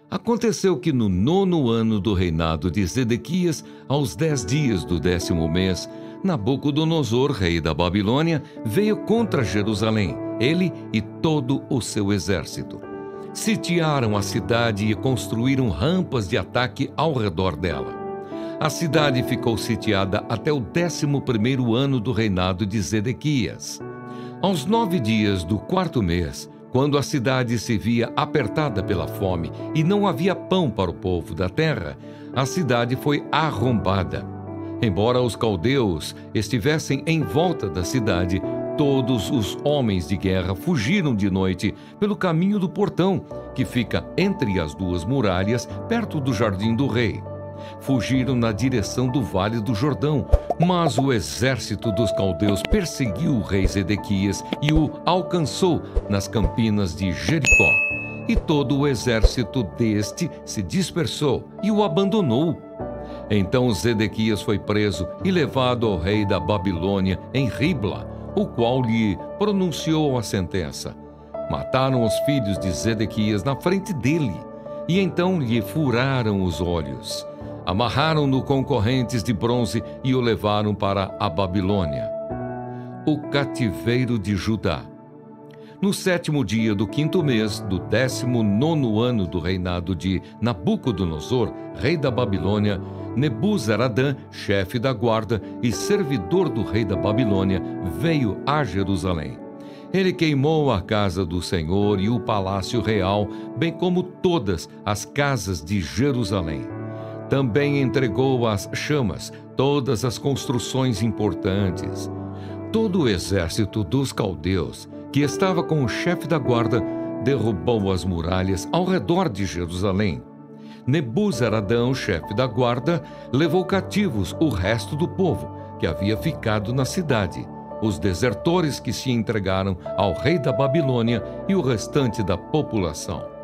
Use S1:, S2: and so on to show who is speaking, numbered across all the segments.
S1: Aconteceu que no 9º ano do reinado de Zedequias, aos 10 dias do 10º mês, Nabucodonosor, rei da Babilônia, veio contra Jerusalém, ele e todo o seu exército. Sitiaram a cidade e construíram rampas de ataque ao redor dela. A cidade ficou sitiada até o 11º ano do reinado de Zedequias. Aos 9 dias do 4º mês, quando a cidade se via apertada pela fome e não havia pão para o povo da terra, a cidade foi arrombada. Embora os caldeus estivessem em volta da cidade, todos os homens de guerra fugiram de noite pelo caminho do portão, que fica entre as duas muralhas, perto do jardim do rei. Fugiram na direção do Vale do Jordão, mas o exército dos caldeus perseguiu o rei Zedequias e o alcançou nas campinas de Jericó. E todo o exército deste se dispersou e o abandonou. Então Zedequias foi preso e levado ao rei da Babilônia em Ribla, o qual lhe pronunciou a sentença. Mataram os filhos de Zedequias na frente dele, e então lhe furaram os olhos. Amarraram-no com correntes de bronze e o levaram para a Babilônia. O cativeiro de Judá. No 7º dia do 5º mês do 19º ano do reinado de Nabucodonosor, rei da Babilônia, Nebuzaradã, chefe da guarda e servidor do rei da Babilônia, veio a Jerusalém. Ele queimou a casa do Senhor e o palácio real, bem como todas as casas de Jerusalém. Também entregou às chamas todas as construções importantes. Todo o exército dos caldeus, que estava com o chefe da guarda, derrubou as muralhas ao redor de Jerusalém. Nebuzaradã, chefe da guarda, levou cativos o resto do povo que havia ficado na cidade, os desertores que se entregaram ao rei da Babilônia e o restante da população.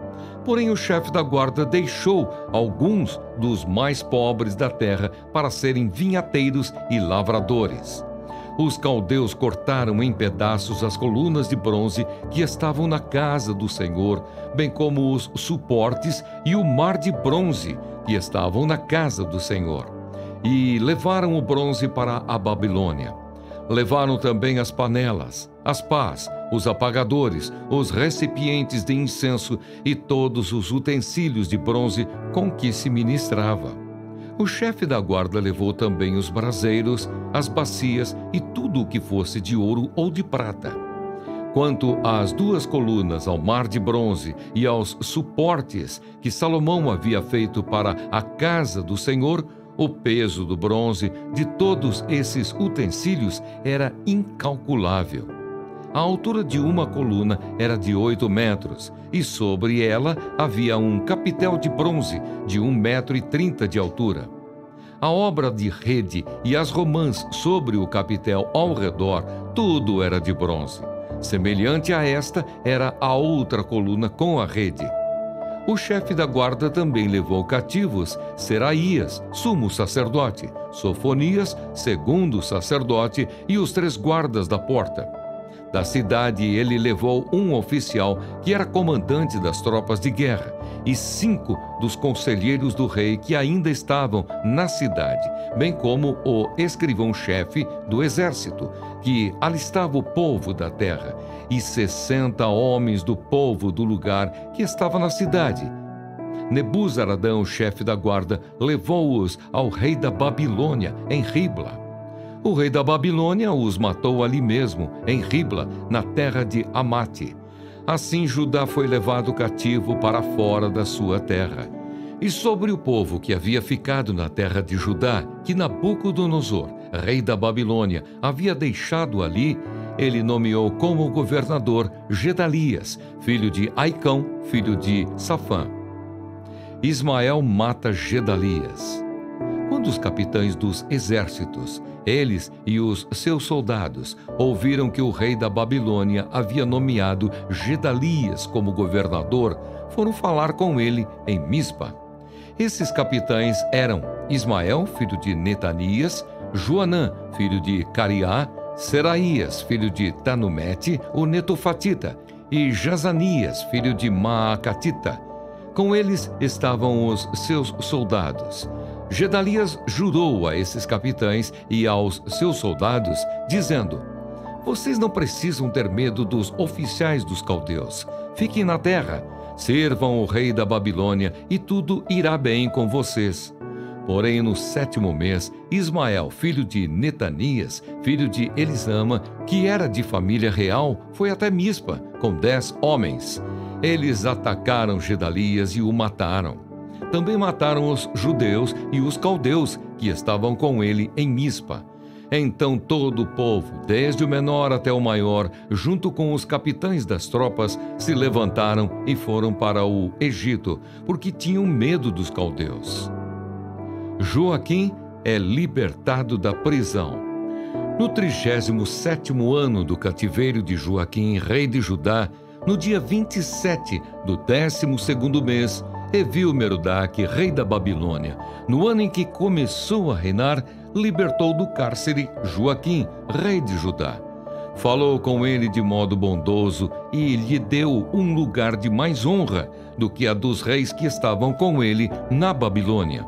S1: Porém, o chefe da guarda deixou alguns dos mais pobres da terra para serem vinhateiros e lavradores. Os caldeus cortaram em pedaços as colunas de bronze que estavam na casa do Senhor, bem como os suportes e o mar de bronze que estavam na casa do Senhor, e levaram o bronze para a Babilônia. Levaram também as panelas, as pás, os apagadores, os recipientes de incenso e todos os utensílios de bronze com que se ministrava. O chefe da guarda levou também os braseiros, as bacias e tudo o que fosse de ouro ou de prata. Quanto às 2 colunas, ao mar de bronze e aos suportes que Salomão havia feito para a casa do Senhor, o peso do bronze de todos esses utensílios era incalculável. A altura de uma coluna era de 8 metros, e sobre ela havia um capitel de bronze de 1,30 m de altura. A obra de rede e as romãs sobre o capitel ao redor, tudo era de bronze. Semelhante a esta era a outra coluna com a rede. O chefe da guarda também levou cativos Seraías, sumo sacerdote, Sofonias, segundo sacerdote, e os 3 guardas da porta. Da cidade ele levou um oficial que era comandante das tropas de guerra e 5 dos conselheiros do rei que ainda estavam na cidade, bem como o escrivão-chefe do exército, que alistava o povo da terra, e 60 homens do povo do lugar que estava na cidade. Nebuzaradã, chefe da guarda, levou-os ao rei da Babilônia, em Ribla. O rei da Babilônia os matou ali mesmo, em Ribla, na terra de Amate. Assim Judá foi levado cativo para fora da sua terra. E sobre o povo que havia ficado na terra de Judá, que Nabucodonosor, rei da Babilônia, havia deixado ali, ele nomeou como governador Gedalias, filho de Aicão, filho de Safã. Ismael mata Gedalias. Quando os capitães dos exércitos, eles e os seus soldados, ouviram que o rei da Babilônia havia nomeado Gedalias como governador, foram falar com ele em Mispa. Esses capitães eram Ismael, filho de Netanias, Joanã, filho de Cariá, Seraías, filho de Tanumete, o Netofatita, e Jazanias, filho de Maacatita. Com eles estavam os seus soldados. Gedalias jurou a esses capitães e aos seus soldados, dizendo: vocês não precisam ter medo dos oficiais dos caldeus. Fiquem na terra, sirvam o rei da Babilônia e tudo irá bem com vocês. Porém, no 7º mês, Ismael, filho de Netanias, filho de Elisama, que era de família real, foi até Mispa, com 10 homens. Eles atacaram Gedalias e o mataram. Também mataram os judeus e os caldeus que estavam com ele em Mispa. Então todo o povo, desde o menor até o maior, junto com os capitães das tropas, se levantaram e foram para o Egito, porque tinham medo dos caldeus. Joaquim é libertado da prisão. No 37º ano do cativeiro de Joaquim, rei de Judá, no dia 27 do 12º mês, Evil-Merodach, rei da Babilônia, no ano em que começou a reinar, libertou do cárcere Joaquim, rei de Judá. Falou com ele de modo bondoso e lhe deu um lugar de mais honra do que a dos reis que estavam com ele na Babilônia.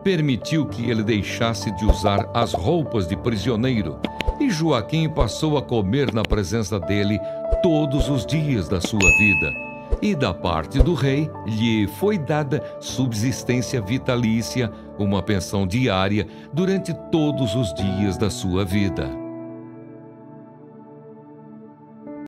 S1: Permitiu que ele deixasse de usar as roupas de prisioneiro, e Joaquim passou a comer na presença dele todos os dias da sua vida. E da parte do rei lhe foi dada subsistência vitalícia, uma pensão diária, durante todos os dias da sua vida.